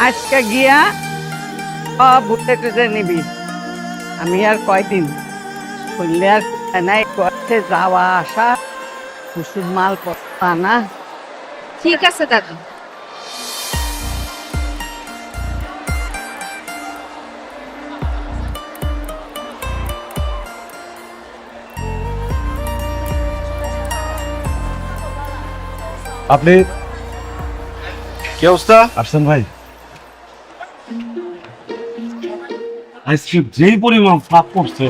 আজকে গিয়া সব ভুটে টুটে নিবি। আমি আর কয়দিন করলে আর নাই করতে যাওয়া আসা, ওষুধ মাল পত্র আনা। ঠিক আছে দাদু। আপনি কি অবস্থা? আসছেন ভাই? আইসক্রিম যেই পরিমাণ ফাঁক করছে,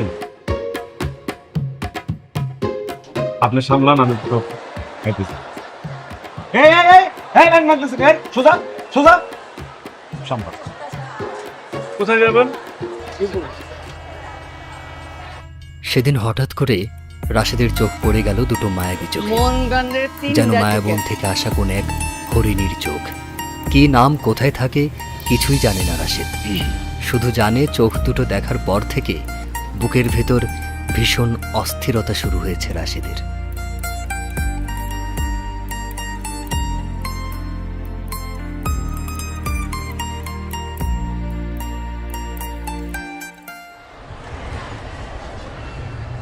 আপনি সামলান, আমি তো খাইতেছি। সোজা সোজা সামলান। কোথায় যাবেন? সেদিন হঠাৎ করে রাশেদের চোখ পড়ে গেল দুটো মায়াবী চোখে, মনগঞ্জের যেন মায়াবন থেকে আসা কোন এক হরিণীর চোখ। কি নাম, কোথায় থাকে কিছুই জানে না রাশেদ, শুধু জানে চোখ দুটো দেখার পর থেকে বুকের ভেতর ভীষণ অস্থিরতা শুরু হয়েছে রাশেদের।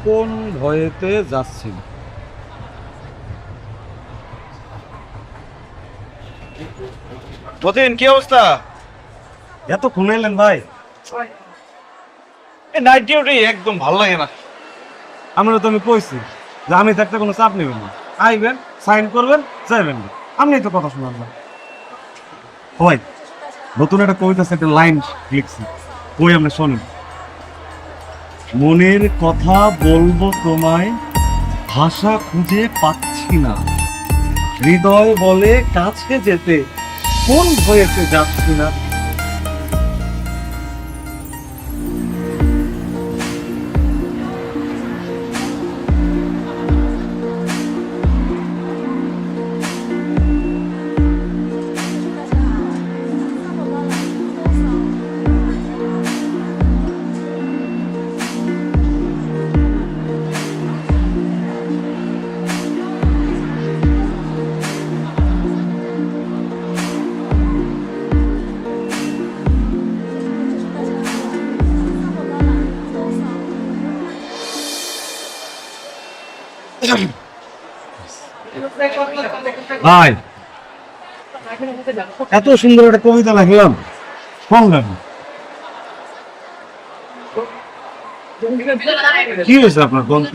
কোন ভয়েতে যাচ্ছিল? মতিন, কি অবস্থা? এত খুন এলেন ভাই? নাইট ডিউটি একদম ভালো লাগে না। আমরা তো আমি কইছি যে আমি থাকতে কোনো চাপ নেবেন না, আইবেন সাইন করবেন যাইবেন না। আপনি তো কথা শোনান না ভাই। নতুন একটা কবিতা একটা লাইন লিখছি, কই আপনি শোনেন। মনের কথা বলবো তোমায়, ভাষা খুঁজে পাচ্ছি না, হৃদয় বলে কাছে যেতে, কোন ভয়েতে যাচ্ছি না। ভাই এত সুন্দর একটা কবিতা লাগলাম, সংগ্রাম কি হয়েছে আপনার গ্রন্থ?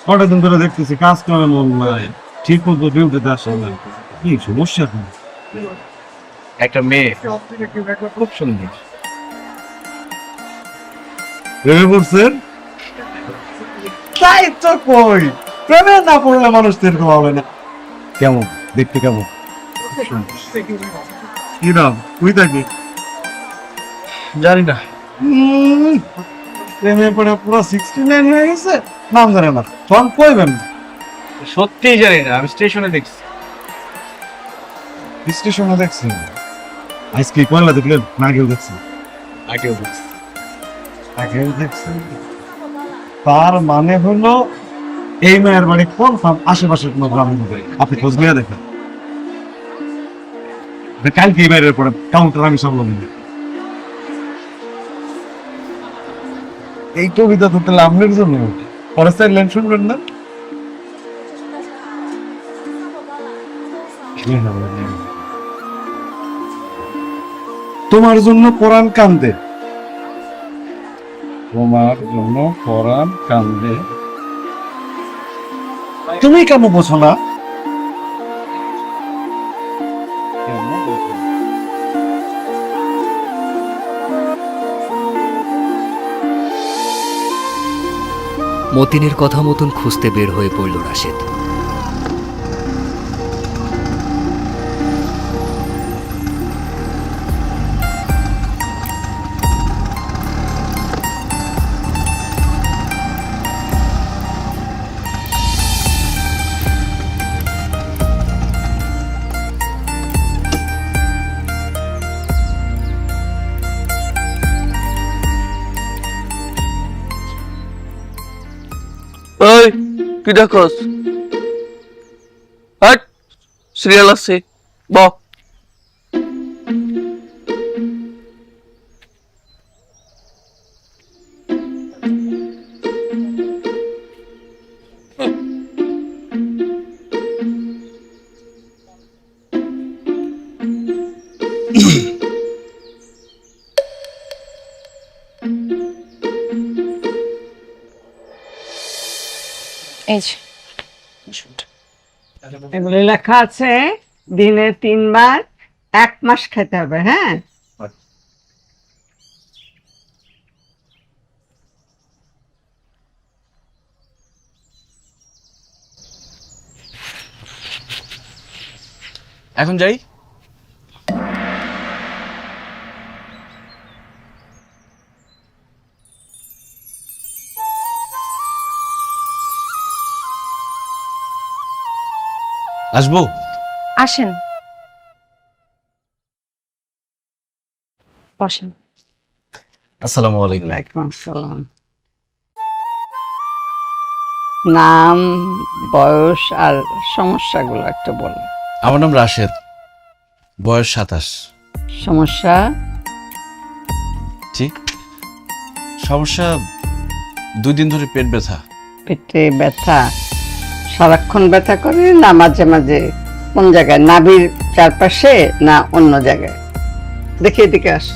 কতদিন ধরে দেখতেছি কাজ কামে মন নাই, ঠিক মতো ডিউটিতে আসে না, কি সমস্যা? একটা মেয়ে খুব সুন্দর। প্রেমে পড়ছেন? তাই তো কই, প্রেমে না পড়লে মানুষ এরকম হবে না। কেমন দেখতে, কেমন কি নাম? তুই থাকি জানি না। প্রেমে পড়ে পুরো 69 হয়ে গেছে, নাম জানে না, তখন কইবেন। সত্যিই জানি না, আমি স্টেশনে দেখছি। স্টেশনে দেখছেন? আজকে কয়লা দেখলেন না আগেও দেখছেন? আগেও দেখছি। আগেও দেখছেন, তার মানে হলো এই মেয়ের বাড়ি কনফার্ম আশেপাশের কোনো গ্রামের মধ্যে। আপনি খোঁজ নিয়ে দেখেন, কালকে এই বাইরের পরে কাউন্টার আমি সামলাম। এই কবিতা তো তাহলে আপনার জন্য, পরে লাইন শুনবেন না? তোমার জন্য কোরআন কান্দে, তোমার জন্য কোরআন কান্দে, তুমি কেন বোঝো না? মতিনের কথা মতন খুঁজতে বের হয়ে পড়ল রাশেদ। ওই কি দেখোস? হাট, সিরিয়াল আছে ব। এই যে ওষুধ। এগুলো লেখা আছে দিনে 3 বার 1 মাস খেতে হবে। হ্যাঁ, এখন যাই। আসবো? আসেন, বসেন। আসসালামু আলাইকুম। ওয়ালাইকুম আসসালাম। নাম, বয়স আর সমস্যাগুলো একটু বলো। আমার নাম রাশেদ, বয়স 27। সমস্যা? জি, সমস্যা 2 দিন ধরে পেট ব্যথা। পেটে ব্যথা? সারাক্ষণ ব্যথা করে না মাঝে মাঝে? কোন জায়গায়, নাভির চারপাশে না অন্য জায়গায়? দেখি এদিকে আস।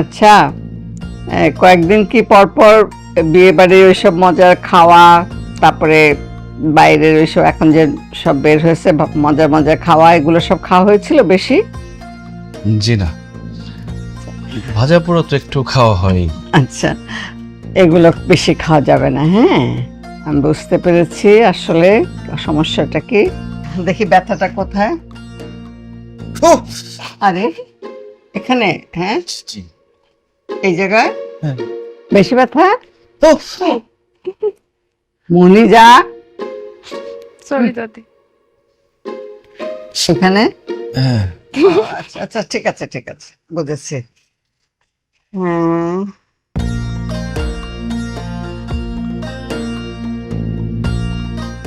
আচ্ছা, কয়েকদিন কি পরপর বিয়ে বাড়ির ওইসব মজার খাওয়া, তারপরে বাইরের ওইসব এখন যে সব বের হয়েছে মজার মজার খাওয়া, এগুলো সব খাওয়া হয়েছিল বেশি? জি না, ভাজা পোড়া তো একটু খাওয়া হয়। আচ্ছা, এগুলো বেশি খাওয়া যাবে না। হ্যাঁ, আমি বুঝতে পেরেছি আসলে সমস্যাটা কি। দেখি ব্যথাটা কোথায়? আরে এখানে? হ্যাঁ, জি। এই জায়গায় হ্যাঁ। বেশি ব্যথা? মনি যা সরি দাদি। সেখানে? হ্যাঁ। আচ্ছা আচ্ছা, ঠিক আছে ঠিক আছে, বুঝেছি। হুম,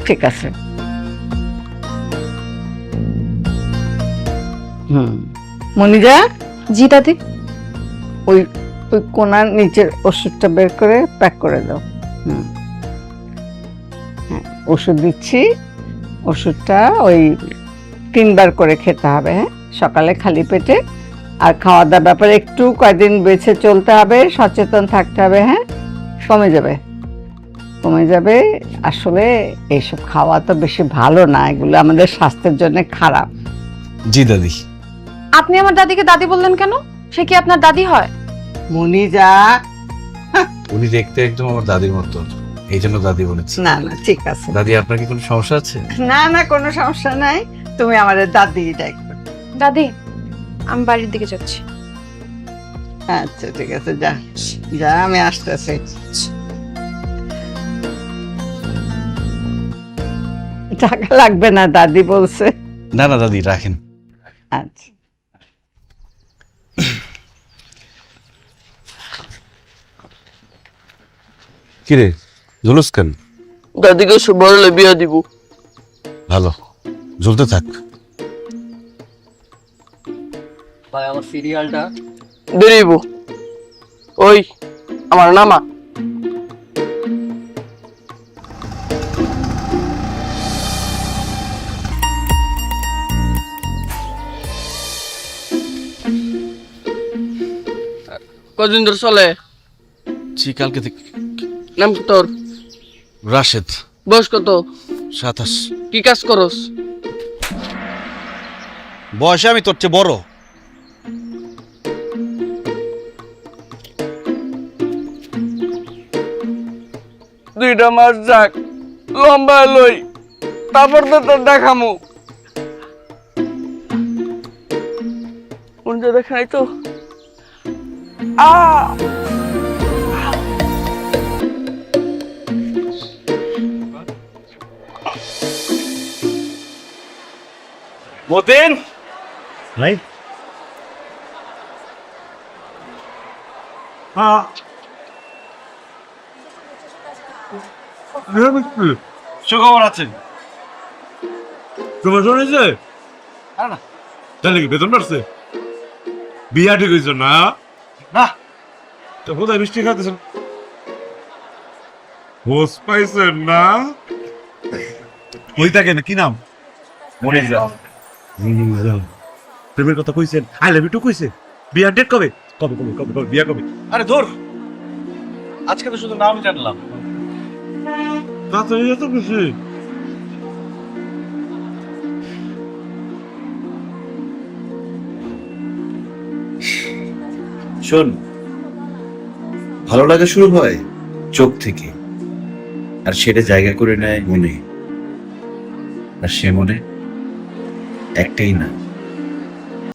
ঠিক আছে। মনিজা, জি দাদি। ওই ওই কোনার নিচের ওষুধটা বের করে প্যাক করে দাও। হ্যাঁ, ওষুধ দিচ্ছি। ওষুধটা ওই 3 বার করে খেতে হবে। হ্যাঁ, সকালে খালি পেটে। আর খাওয়া দাওয়ার ব্যাপারে একটু কয়েকদিন বেছে চলতে হবে, সচেতন থাকতে হবে। হ্যাঁ, কমে যাবে কমে যাবে। আসলে এইসব খাওয়া তো বেশি ভালো না, এগুলো আমাদের স্বাস্থ্যের জন্য খারাপ। জি দাদি। আপনি আমার দাদিকে দাদি বললেন কেন? সে কি আপনার দাদি হয়? মনিজা, উনি দেখতে একদম আমার দাদির মতো, এই জন্য দাদি বলেছি। না না, ঠিক আছে। দাদি, আপনার কি কোনো সমস্যা আছে? না না, কোনো সমস্যা নাই। তুমি আমাদের দাদি ডাকবে। দাদি, আমি বাড়ির দিকে যাচ্ছি। আচ্ছা ঠিক আছে, যা যা, আমি আসতেছি। টাকা লাগবে না, দাদি বলছে। না না দাদি, রাখেন। আচ্ছা, কিরে জুলুস কেন? দাদিকে বড়লে বিয়া দিব। ভালো, জ্বলতে থাক। ভাই আমার সিরিয়ালটা। দেরিব। ওই আমার নামা। কদিন ধরে চলে? জি, কালকে থেকে। নাম কি তোর? রাশেদ, বয়স কত? 27। কি কাজ করস? বয়সে আমি তোর চেয়ে বড়। দুইটা মাস যাক, লম্বা লই, তারপর তো তোর দেখামু। কোন যে দেখাই তো। মতিন, ভাই সুখবর আছে। তোমার শুনেছে? না তাহলে কি বেতন বাড়ছে? বিয়া ঠিক হয়েছে না? না, তো কোথায় মিষ্টি খাইতেছেন? হোস পাইছেন না? ওই থাকে না, কি নাম? মরে যা। প্রেমের কথা কইছেন, আই লাভ ইউ টু কইছে। বিয়ার ডেট কবে? কবে কবে কবে কবে বিয়া কবে? আরে ধর, আজকে তো শুধু নাম জানলাম। তা তো এই তো কিছু। শোন, ভালো লাগা শুরু হয় চোখ থেকে, আর সেটা জায়গা করে নেয় মনে। আর সে মনে একটাই না।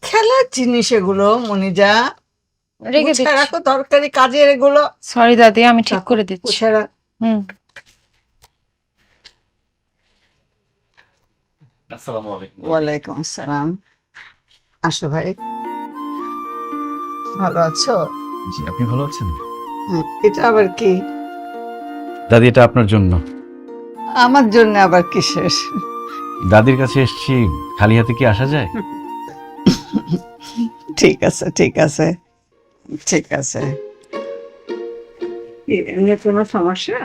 খেলার জিনিস এগুলো মনিজা, রেখে গুছিয়ে দিচ্ছি। রাখো, তরকারি কাজের এগুলো। সরি দাদি, আমি ঠিক করে দিচ্ছি। গুছিয়ে রাখ। হুম। আসসালামু আলাইকুম। ওয়ালাইকুম আসসালাম। আসো ভাই, ভালো আছো? জি, আপনি ভালো আছেন? এটা আবার কি? দাদি, এটা আপনার জন্য। আমার জন্য আবার কিসের? দাদির কাছে এসেছি, খালি হাতে কি আসা যায়? ঠিক আছে ঠিক আছে ঠিক আছে। এমনি কোনো সমস্যা?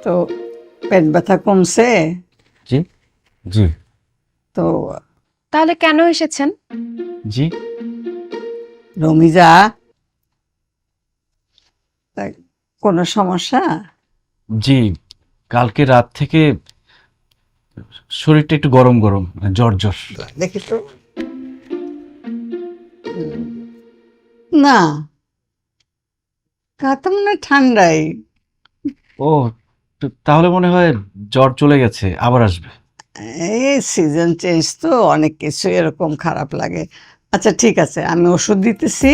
তো পেট ব্যথা কমছে? জি জি তো তাহলে কেন এসেছেন? জি। রমিজা, তা কোনো সমস্যা? জি, কালকে রাত থেকে শরীরটা একটু গরম গরম, জ্বর জ্বর। দেখি তো। না, কাতা মনে হয় ঠান্ডাই। ও, তাহলে মনে হয় জ্বর চলে গেছে, আবার আসবে। এই সিজন চেঞ্জ তো, অনেক কিছু এরকম খারাপ লাগে। আচ্ছা ঠিক আছে, আমি ওষুধ দিতেছি,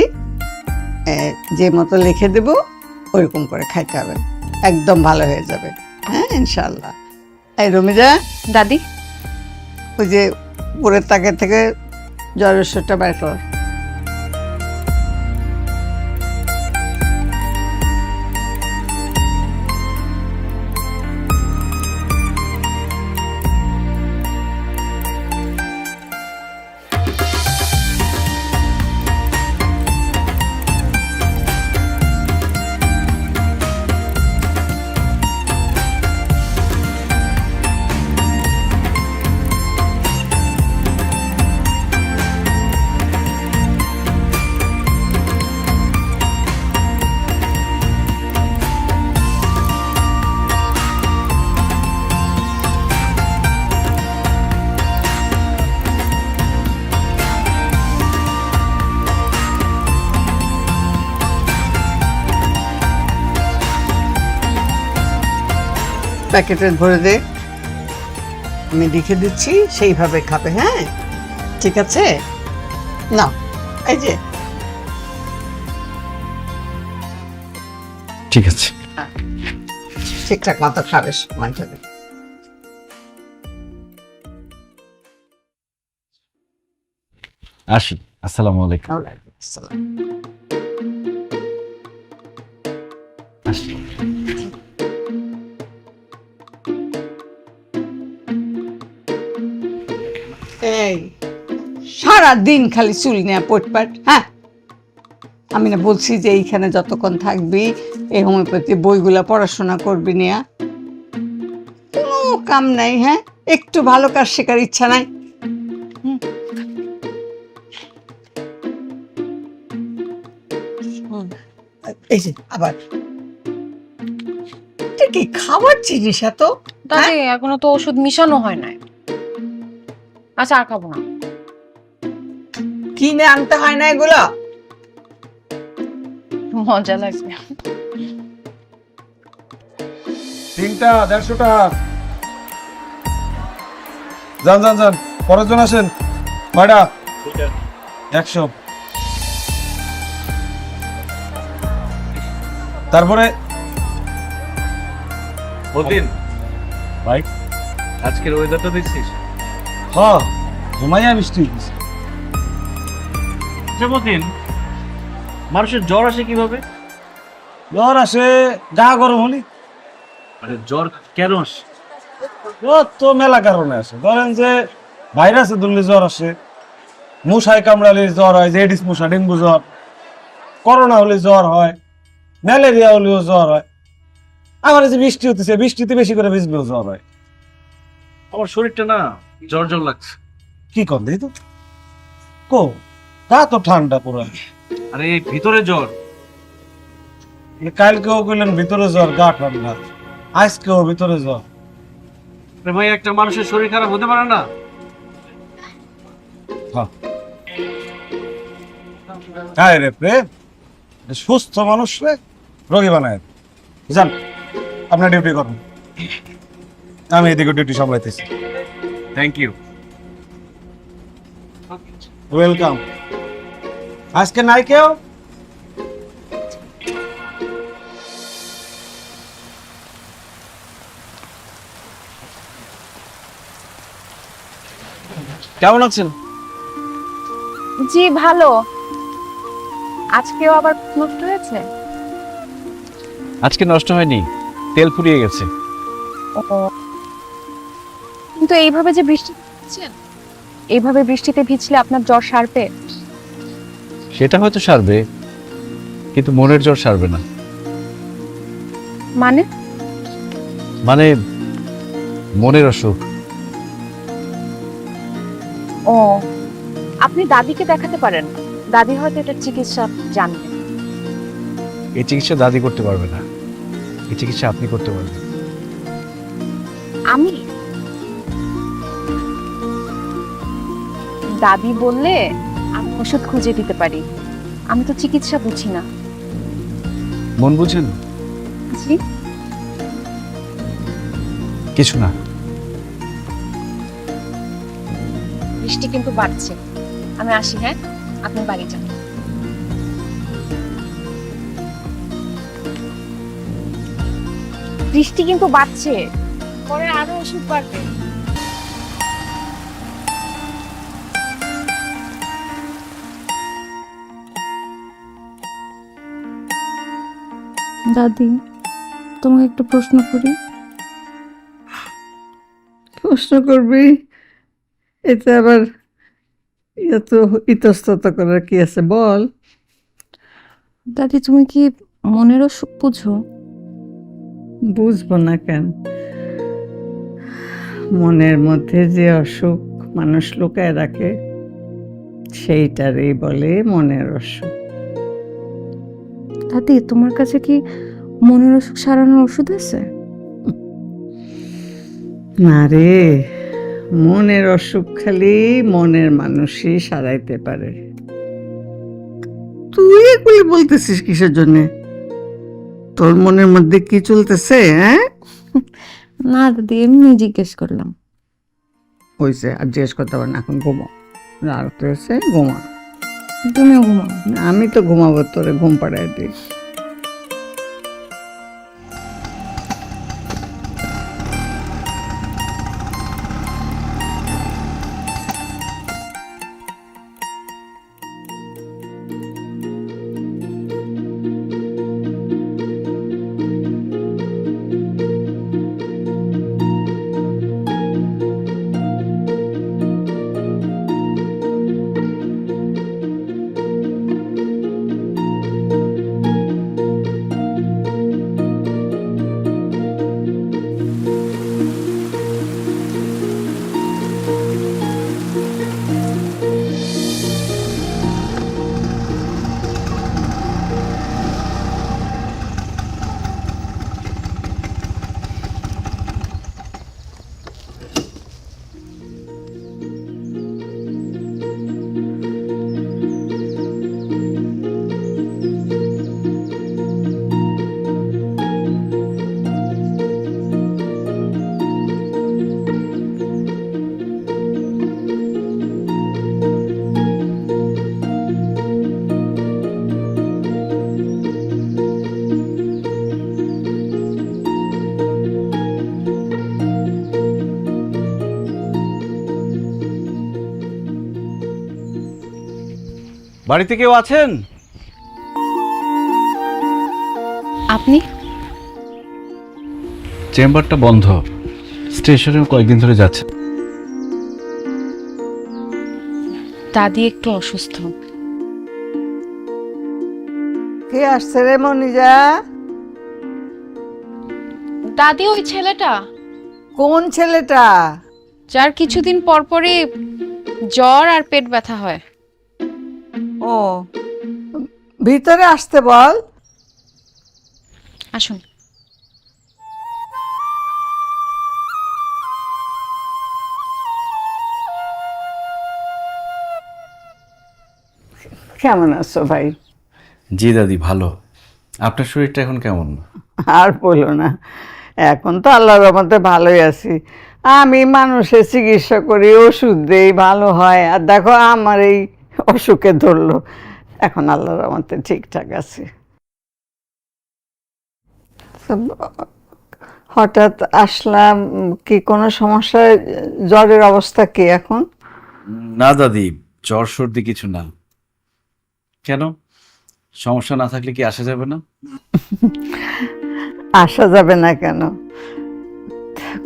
যে মতো লিখে দেব ওইরকম করে খাইতে হবে, একদম ভালো হয়ে যাবে। হ্যাঁ ইনশাল্লাহ। এই রমিজা, দাদি, ওই যে উপরের তাকে থেকে জ্বরের ওষুধটা বের কর। প্যাকেটে ভরে দে, আমি লিখে দিচ্ছি, সেইভাবে খাবে। হ্যাঁ ঠিক আছে, না এই যে ঠিক আছে। ঠিকঠাক মতো খাবে, সময় খাবে। আসি, আসসালামু আলাইকুম। ওয়ালাইকুম আসসালাম। আসি। এই সারা দিন খালি চুল নেয়া পটপাট। হ্যাঁ, আমি না বলছি যে এইখানে যতক্ষণ থাকবি এই হোমিওপ্যাথি বইগুলা পড়াশোনা করবি নেয়া, কোনো কাম নাই। হ্যাঁ, একটু ভালো কাজ শেখার ইচ্ছা নাই? এই যে আবার এটা কি খাবার জিনিস এত? দাদি, এখনো তো ওষুধ মিশানো হয় নাই। আচ্ছা, আর খাবো না। কিনে আনতে হয় না এগুলো? মজা লাগবে। 3টা 150 টাকা। যান যান যান, পরের জন আসেন। কয়টা? 100। তারপরে বদিন ভাই, আজকের ওয়েদারটা দেখছিস? হ্যাঁ ঘুমাইয়া বৃষ্টি হইতেছে। বদিন, মানুষের জ্বর আসে কিভাবে? জ্বর আসে গা গরম হলি। মানে জ্বর কেন আসে? জ্বর তো মেলা কারণে আসে। ধরেন যে ভাইরাসে ধরলে জ্বর আসে, মশায় কামড়ালে জ্বর হয়, এডিস মশা, ডেঙ্গু জ্বর, করোনা হলে জ্বর হয়, ম্যালেরিয়া হলেও জ্বর হয়। আবার এই যে বৃষ্টি হতেছে, বৃষ্টিতে বেশি করে ভিজলেও জ্বর হয়। আমার শরীরটা না জ্বর জ্বর লাগছে। কি কর দেখি তো কো তা তো ঠান্ডা পুরো। আরে এই ভিতরে জ্বর। কালকেও কইলেন ভিতরে জ্বর গা ঠান্ডা, আজকেও ভিতরে জ্বর। আরে ভাই একটা মানুষের শরীর খারাপ হতে পারে না? হ্যাঁ রে প্রেম, সুস্থ মানুষ রে রোগী বানায়। যান আপনার ডিউটি করুন, আমি এদিকে ডিউটি সামলাইতেছি। Thank you. ওয়েলকাম। আজকে নাই কেউ? কেমন আছেন? জি ভালো। আজকেও আবার নষ্ট হয়েছে? আজকে নষ্ট হয়নি, তেল ফুরিয়ে গেছে। কিন্তু এইভাবে যে বৃষ্টি ভিজছেন, এইভাবে বৃষ্টিতে ভিজলে আপনার জ্বর সারবে? সেটা হয়তো সারবে, কিন্তু মনের জ্বর সারবে না। মানে? মানে মনের অসুখ। ও, আপনি দাদিকে দেখাতে পারেন, দাদি হয়তো এটার চিকিৎসা জানবে। এই চিকিৎসা দাদি করতে পারবে না, এই চিকিৎসা আপনি করতে পারবেন। আমি? দাদি বললে আমি ওষুধ খুঁজে দিতে পারি, আমি তো চিকিৎসা বুঝি না। মন বুঝেন? জি। কিছু না। বৃষ্টি কিন্তু বাড়ছে, আমি আসি। হ্যাঁ, আপনি বাড়ি যান। বৃষ্টি কিন্তু বাড়ছে, পরে আরো ওষুধ বাড়বে। দাদি, তোমাকে একটা প্রশ্ন করি। প্রশ্ন করবি? এতে আবার এত ইতস্তত করার কি আছে বল। দাদি, তুমি কি মনের অসুখ বুঝো? বুঝবো না কেন? মনের মধ্যে যে অসুখ মানুষ লুকায় রাখে সেইটারই বলে মনের অসুখ। দাদি, তোমার কাছে কি মনের অসুখ সারানোর ওষুধ আছে? না রে, মনের অসুখ খালি মনের মানুষই সারাইতে পারে। তুই এগুলি বলতেছিস কিসের জন্যে? তোর মনের মধ্যে কি চলতেছে? হ্যাঁ, না দাদি, এমনি জিজ্ঞেস করলাম। হয়েছে, আর জিজ্ঞেস করতে পারে না। এখন ঘুমো, রাত হয়েছে, ঘুমা। তুমিও ঘুমাও। আমি তো ঘুমাবো, তোরে ঘুম পাড়ায় দিই। বাড়িতে কেউ আছেন? আপনি? চেম্বারটা বন্ধ, স্টেশনে কয়েকদিন ধরে যাচ্ছে। দাদি একটু অসুস্থ। কে আসছে রে মনিজা? দাদি ওই ছেলেটা, কোন ছেলেটা? যার কিছুদিন পর পরই জ্বর আর পেট ব্যথা হয়। ও, ভিতরে আসতে বল। আসুন। কেমন আছো ভাই? জি দাদি, ভালো। আপনার শরীরটা এখন কেমন? আর বলো না, এখন তো আল্লাহর রহমতে ভালোই আছি। আমি মানুষের চিকিৎসা করি, ওষুধ দেই, ভালো হয়। আর দেখো আমার এই অসুখে ধরলো, এখন আল্লাহর রহমতে ঠিকঠাক আছি। তো হঠাৎ আসলাম, কি কোনো সমস্যা? জ্বরের অবস্থা কি এখন? না দাদি, জ্বর সর্দি কিছু না। কেন, সমস্যা না থাকলে কি আসা যাবে না? আসা যাবে না কেন?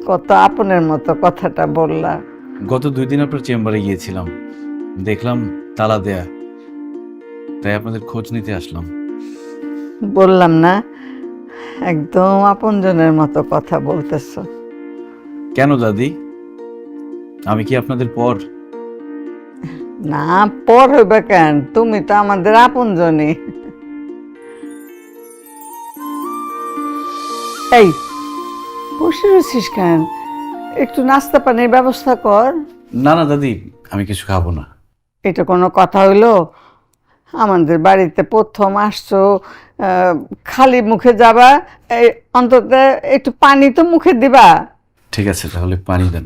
কত আপনের মতো কথাটা বললা। গত 2 দিন আপনার চেম্বারে গিয়েছিলাম, দেখলাম তালা দেয়া, তাই আপনাদের খোঁজ নিতে আসলাম। বললাম না, একদম আপনজনের মতো কথা বলতেছ। কেন দাদি, আমি কি আপনাদের পর? না, পর হইবে কেন? তুমি তো আমাদের আপনজনই। এই, বসে রয়েছিস কেন? একটু নাস্তা পানির ব্যবস্থা কর। না না দাদি, আমি কিছু খাবো না। এটা কোনো কথা হইলো? আমাদের বাড়িতে প্রথম আসছো, খালি মুখে যাবা, এই অন্তত একটু পানি তো মুখে দিবা। ঠিক আছে, তাহলে পানি দেন।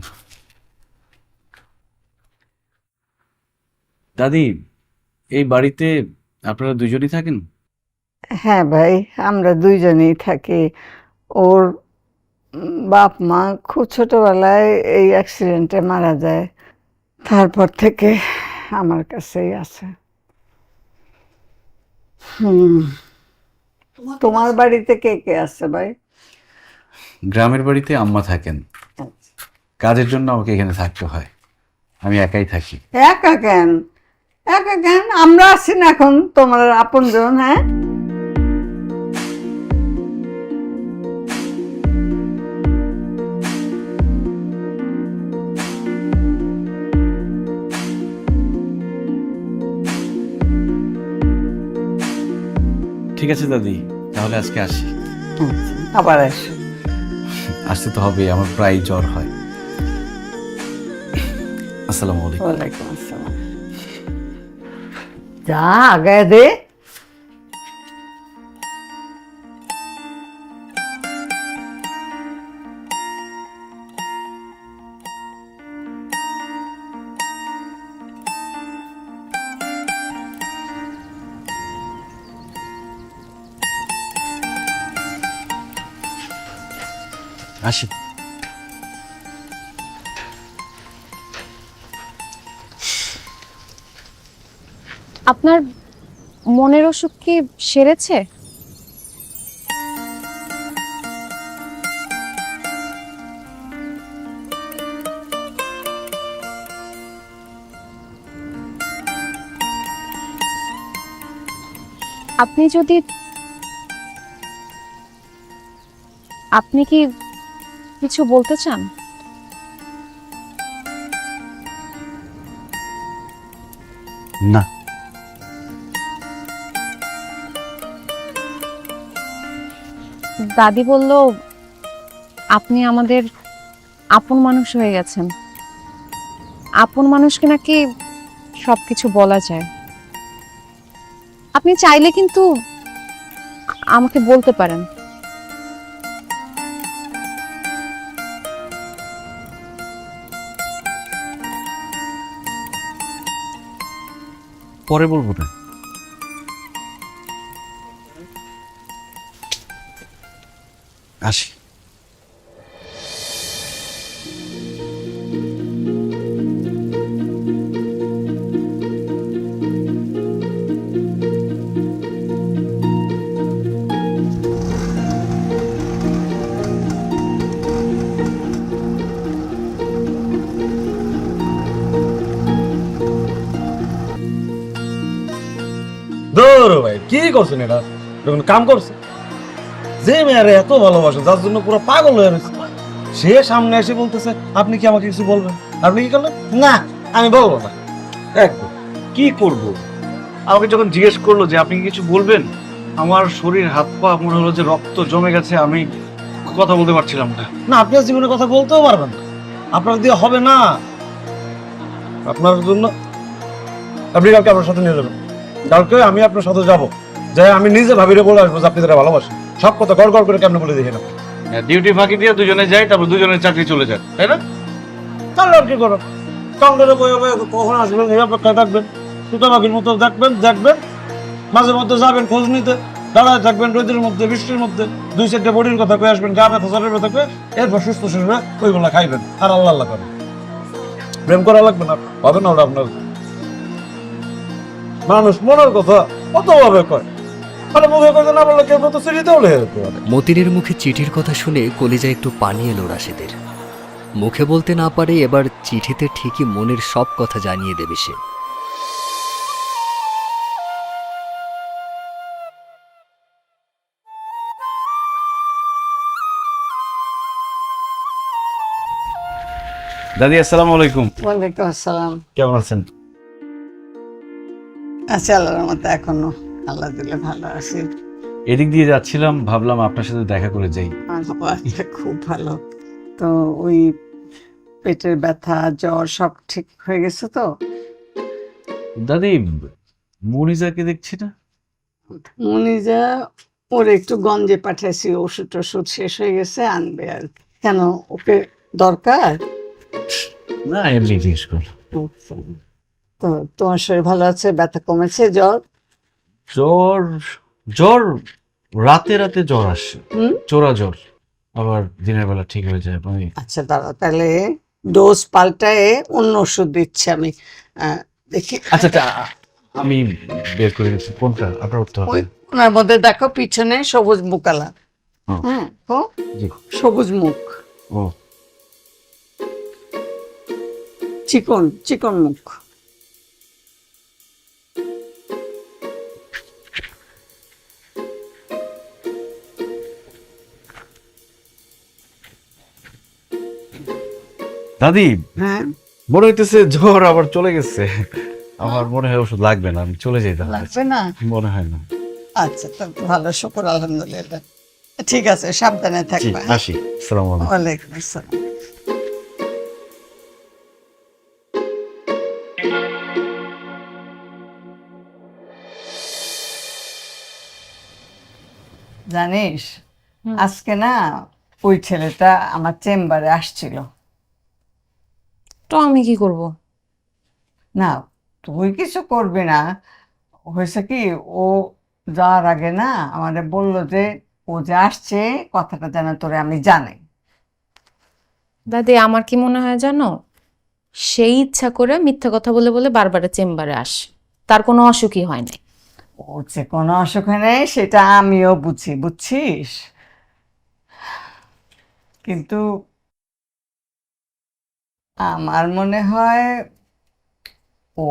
দাদি, এই বাড়িতে আপনারা দুজনই থাকেন? হ্যাঁ ভাই, আমরা দুইজনেই থাকি। ওর বাপ মা খুব ছোটবেলায় এই অ্যাক্সিডেন্টে মারা যায়, তারপর থেকে আমার কাছেই আছে। তোমার বাড়িতে কে কে আছে ভাই? গ্রামের বাড়িতে আম্মা থাকেন, কাজের জন্য আমাকে এখানে থাকতে হয়। আমি একাই থাকি। একা কেন? একা কেন? আমরা আছি না এখন তোমার আপনজন। হ্যাঁ, ঠিক আছে দাদি, তাহলে আজকে আসি। আবার এসো। আসতে তো হবে, আমার প্রায় জ্বর হয়। আসসালামু আলাইকুম। ওয়ালাইকুম আসসালাম। যা আগায় দে। আসি। আপনার মনের অসুখ কি সেরেছে? আপনি কি কিছু বলতে চান? না, দাদি বলল আপনি আমাদের আপন মানুষ হয়ে গেছেন। আপন মানুষকে নাকি সবকিছু বলা যায়। আপনি চাইলে কিন্তু আমাকে বলতে পারেন। পরে বলবো না। আসি। ধরো ভাই, কি করছেন? এটা যখন কাম করছে, যে মেয়ারে এত ভালোবাসে, যার জন্য পুরো পাগল হয়ে রয়েছে, সে সামনে এসে বলতেছে আপনি কি আমাকে কিছু বলবেন? আপনি কি করলেন? না, আমি বলবো না একদম। কি করব? আমাকে যখন জিজ্ঞেস করলো যে আপনি কি কিছু বলবেন, আমার শরীর হাত পা মনে হলো যে রক্ত জমে গেছে, আমি কথা বলতে পারছিলাম না। না, আপনি আজ জীবনে কথা বলতেও পারবেন না, আপনার দিয়ে হবে না। আপনার জন্য আপনি কালকে আপনার সাথে নিয়ে যাবেন। কালকে আমি আপনার সাথে যাবো, যাই আমি নিজে ভাবিরে বলে আসবো যে আপনি তারা ভালোবাসেন। সব কথা গড় গড় করে কেমন বলে দেখে না, ডিউটি ফাঁকি দিয়ে দুজনে যাই, তারপর দুজনের চাকরি চলে যায়, তাই না? তাহলে আর কি করো, কাউন্টারে বয়ে বয়ে কখন আসবেন এই অপেক্ষায় থাকবেন, সুতা পাখির মতো দেখবেন দেখবেন, মাঝে মধ্যে যাবেন খোঁজ নিতে, দাঁড়ায় থাকবেন রোদের মধ্যে বৃষ্টির মধ্যে, 2-4টা বডির কথা কয়ে আসবেন, গা ব্যথা শরীর ব্যথা কয়ে, এরপর সুস্থ শরীরে ওইগুলা খাইবেন আর আল্লাহ আল্লাহ করেন। প্রেম করা লাগবে না, হবে না ওটা আপনার। মানুষ মনের কথা কতভাবে কয়, মানে মুখে কথা না বললে কেউ তো চিঠিতেও লেগে যেতে পারে। মতিনের মুখে চিঠির কথা শুনে কলিজায় একটু পানি এলো রাশেদের। মুখে বলতে না পারে এবার চিঠিতে ঠিকই মনের সব কথা জানিয়ে দেবে সে। দাদি আসসালামু আলাইকুম। ওয়ালাইকুম আসসালাম। কেমন আছেন? আচ্ছা, আল্লাহর মতো এখনো আল্লাহ দিলে ভালো আছি। এদিক দিয়ে যাচ্ছিলাম, ভাবলাম আপনার সাথে দেখা করে যাই। আচ্ছা, খুব ভালো। তো ওই পেটের ব্যথা জ্বর সব ঠিক হয়ে গেছে তো? দাদি, মনিজাকে দেখছি না। মনিজা ওর একটু গঞ্জে পাঠাইছি, ওষুধ টষুধ শেষ হয়ে গেছে, আনবে আর কি। কেন, ওকে দরকার? না, এমনি জিজ্ঞেস করলাম। তো তোমার শরীর ভালো আছে? ব্যথা কমেছে? জ্বর? জ্বর জ্বর রাতে রাতে জ্বর আসে, হুম? চোরা জ্বর, আবার দিনের বেলা ঠিক হয়ে যায়। আমি আচ্ছা দাঁড়াও, তাহলে ডোজ পাল্টায় অন্য ওষুধ দিচ্ছি আমি। দেখি। আচ্ছা আমি বের করে দিচ্ছি। কোনটা আপনার উঠতে ওই হবে? ওনার মধ্যে দেখো পিছনে সবুজ মুকালা। ও। হ্যাঁ, ও জি। সবুজ মুখ, ও চিকন চিকন মুখ। দাদি, হ্যাঁ, মনে হইতেছে জ্বর আবার চলে গেছে। আমার মনে হয় ওষুধ লাগবে না, আমি চলে যাই তাহলে। লাগবে না? মনে হয় না। আচ্ছা, তো ভালো, শুকর আলহামদুলিল্লাহ। ঠিক আছে, সাবধানে জি, থাকবা। আসি। আসসালামু আলাইকুম। ওয়ালাইকুম আসসালাম। জানিস, আজকে না ওই ছেলেটা আমার চেম্বারে আসছিল। তো আমি কি করব? না, তুই কিছু করবি না। হয়েছে কি, ও যাওয়ার আগে না আমাদের বললো যে ও যে আসছে কথাটা যেন তোরে আমি জানাই। দাদি, আমার কি মনে হয় জানো, সেই ইচ্ছা করে মিথ্যা কথা বলে বলে বারবার চেম্বারে আসে, তার কোনো অসুখই হয় নাই। ওর যে কোনো অসুখ নেই সেটা আমিও বুঝি, বুঝছিস, কিন্তু আমার মনে হয় ও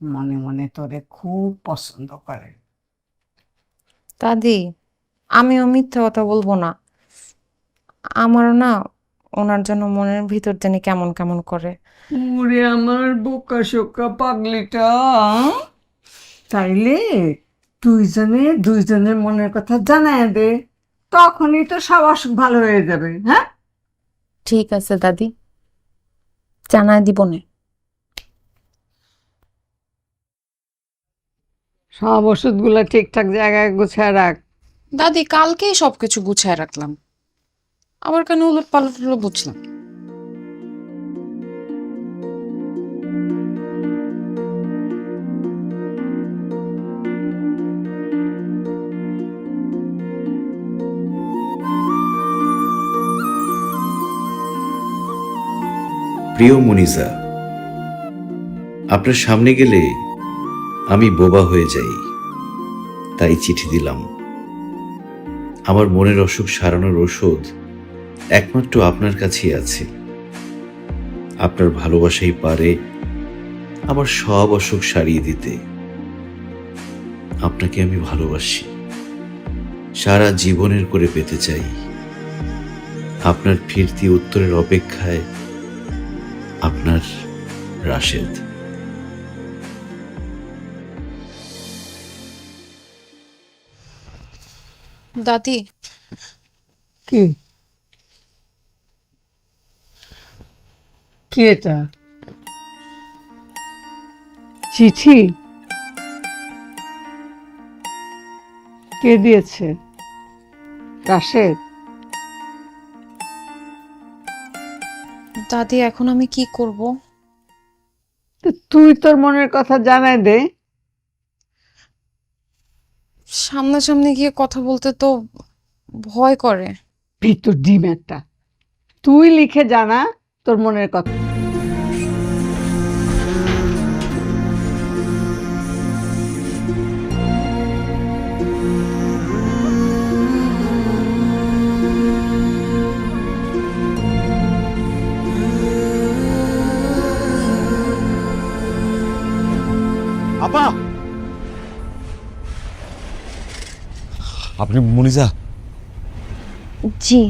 মনে মনে তোরে খুব পছন্দ করে। দাদি, আমিও মিথ্যা কথা বলবো না, আমারও না ওনার জন্য মনের ভিতর জানি কেমন কেমন করে। ওরে আমার বোকা শোকা পাগলিটা, তাইলে দুইজনের মনের কথা জানায় দে, তখনই তো সব অসুখ ভালো হয়ে যাবে। হ্যাঁ, ঠিক আছে দাদি, জানাই দিব না। সব ওষুধগুলো ঠিকঠাক জায়গায় গুছিয়ে রাখ। দাদি, কালকেই সবকিছু গুছায় রাখলাম, আবার কেন উলট পালট হলো বুঝলাম। প্রিয় মনিজা, আপনার সামনে গেলে আমি বোবা হয়ে যাই, তাই চিঠি দিলাম। আমার মনের অসুখ সারানোর ঔষধ একমাত্র আপনার কাছেই আছে। আপনার ভালোবাসাই পারে আমার সব অসুখ সারিয়ে দিতে। আপনাকে আমি ভালোবাসি, সারা জীবনের করে পেতে চাই। আপনার ফিরতি উত্তরের অপেক্ষায় আপনার রাশেদ। দাদি, কি কি এটা চিঠি কে দিয়েছে? রাশেদ? দাদি এখন আমি কি করব? তো তুই তোর মনের কথা জানাই দে। সামনাসামনি গিয়ে কথা বলতে তো ভয় করে। ভিতর ডিম একটা, তুই লিখে জানা তোর মনের কথা। আপা, আপনি মনিজা? জি।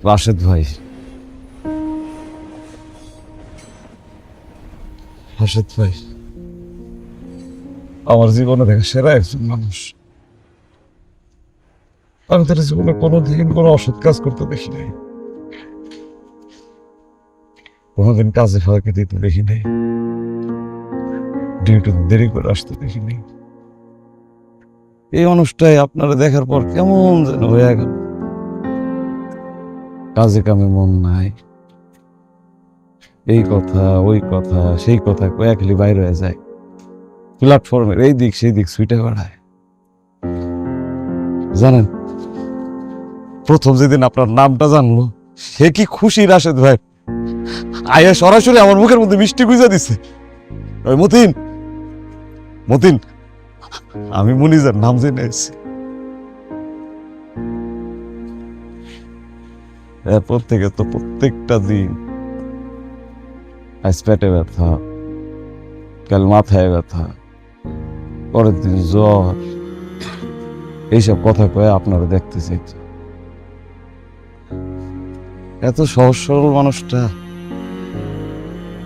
রাশেদ ভাই, রাশেদ ভাই আমার জীবনে দেখা সেরা একজন মানুষ। আমি তার জীবনে কোনোদিন কোনো অসৎ কাজ করতে দেখি নাই, কোনোদিন কাজে ফাঁকে দিতে দেখি নাই, ডিউটি দেরি করে আসতে দেখি নাই। এই মানুষটাই আপনারা দেখার পর কেমন যেন হয়ে গেল। কাজে কামে মন নাই, এই কথা ওই কথা সেই কথা কয়েকলি বাইর হয়ে যায়, প্ল্যাটফর্মের এই দিক সেই দিক সুইটে বেড়ায়। জানেন, প্রথম যেদিন আপনার নামটা জানলো সে কি খুশি রাশেদ ভাই, আয়া সরাসরি আমার মুখের মধ্যে মিষ্টি গুঁজা দিছে। ওই মতিন, মতিন, আমি মুনিজার নাম জেনে এসেছি। এরপর থেকে তো প্রত্যেকটা দিন আজ পেটে ব্যথা, কাল মাথায় ব্যথা, পরের দিন জ্বর, এইসব কথা কয়ে আপনারা দেখতে চাইছে। এত সহজ সরল মানুষটা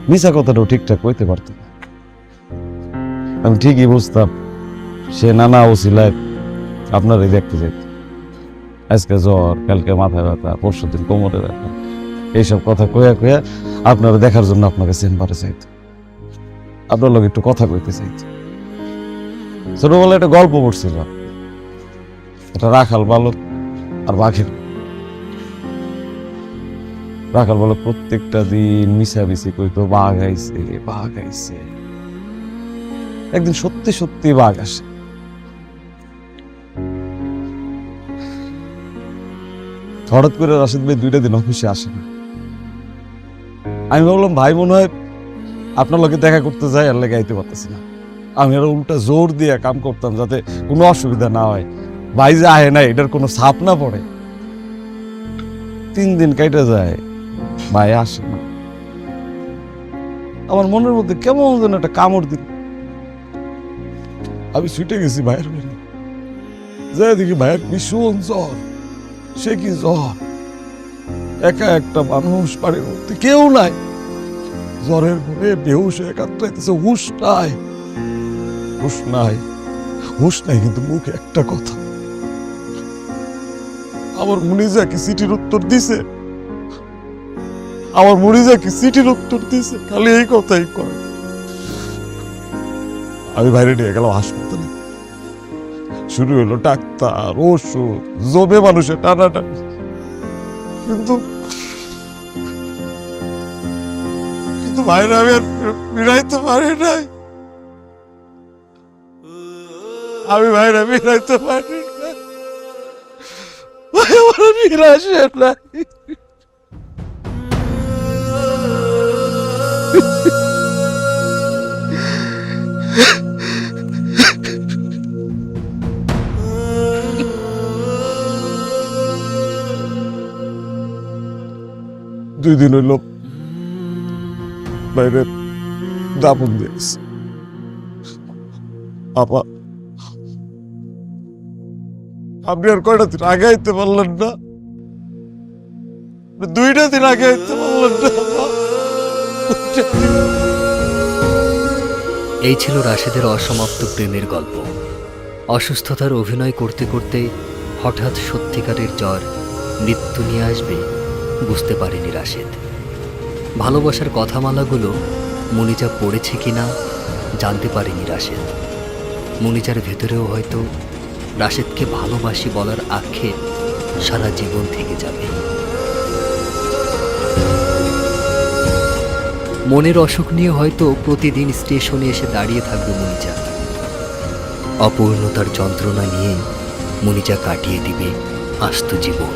মিছা কথাটাও ঠিকঠাক কইতে পারত না। আমি ঠিকই বুঝতাম সে নানা ওসিলায় আপনারাই দেখতে চাইত। আজকে জ্বর, কালকে মাথায় ব্যথা, পরশু দিন কোমরে ব্যথা, এইসব কথা কয়া কয়া আপনারা দেখার জন্য আপনাকে চেম্বারে চাইত, আপনার লোক একটু কথা কইতে চাইত। ছোটবেলায় একটা গল্প পড়ছিল, এটা রাখাল বালক আর বাঘের। রাখাল বালক প্রত্যেকটা দিন মিশামিশি কইতো বাঘ আইছে, বাঘ আইছে। একদিন সত্যি সত্যি বাঘ আসে। হঠাৎ করে রাশেদ ভাই 2টা দিন অফিসে আসে না। আমি ভাবলাম ভাই মনে হয় আপনার লোকে দেখা করতে যায়, আর লেগে আইতে পারতেছি না। আমি আরো উল্টা জোর দিয়ে কাম করতাম যাতে কোনো অসুবিধা না হয়, ভাই যে আহে না এটার কোনো ছাপ না পড়ে। 3 দিন কাইটা যায়, ভাই আসে না। আমার মনের মধ্যে কেমন যেন একটা কামড় দিল। আমি ছুটে গেছি ভাইয়ের বাড়ি, যাই দেখি ভাইয়ের ভীষণ জ্বর। সে কি জ্বর, একা একটা মানুষ, বাড়ির মধ্যে কেউ নাই, জ্বরের ঘরে বেহুশ হয়ে কাতরাইতেছে। হুশ নাই, হুশ নাই, হুশ নাই, কিন্তু মুখে একটা কথা। আমার মুনিজা কি চিঠির উত্তর দিছে? আমার মুনিজা কি চিঠির উত্তর দিছে? খালি এই কথাই করে। আমি বাইরে নিয়ে গেলাম হাসপাতালে, শুরু হলো ডাক্তার, ওষুধ, জমে মানুষের টানাটানি। কিন্তু কিন্তু বাইরে আমি আর ফিরাইতে পারি নাই। আমি বাইরে ফিরাইতে পারি না, আমার ফিরে আসে নাই। দুই দিন হইল বাইরে দাপন দিয়েছে। আপা আপনি আর কয়টা দিন আগে আইতে পারলেন না? 2টা দিন আগে আইতে পারলেন না? এই ছিল রাশেদের অসমাপ্ত প্রেমের গল্প। অসুস্থতার অভিনয় করতে করতে হঠাৎ সত্যিকারের জ্বর মৃত্যু নিয়ে আসবে বুঝতে পারেনি রাশেদ। ভালোবাসার কথামালাগুলো মনিজা পড়েছে কিনা জানতে পারেনি রাশেদ। মনিজার ভেতরেও হয়তো রাশেদকে ভালোবাসি বলার আক্ষেপ সারা জীবন থেকে যাবে। মনের অসুখ নিয়ে হয়তো প্রতিদিন স্টেশনে এসে দাঁড়িয়ে থাকবে মনিজা। অপূর্ণতার যন্ত্রণা নিয়ে মনিজা কাটিয়ে দিবে আস্ত জীবন।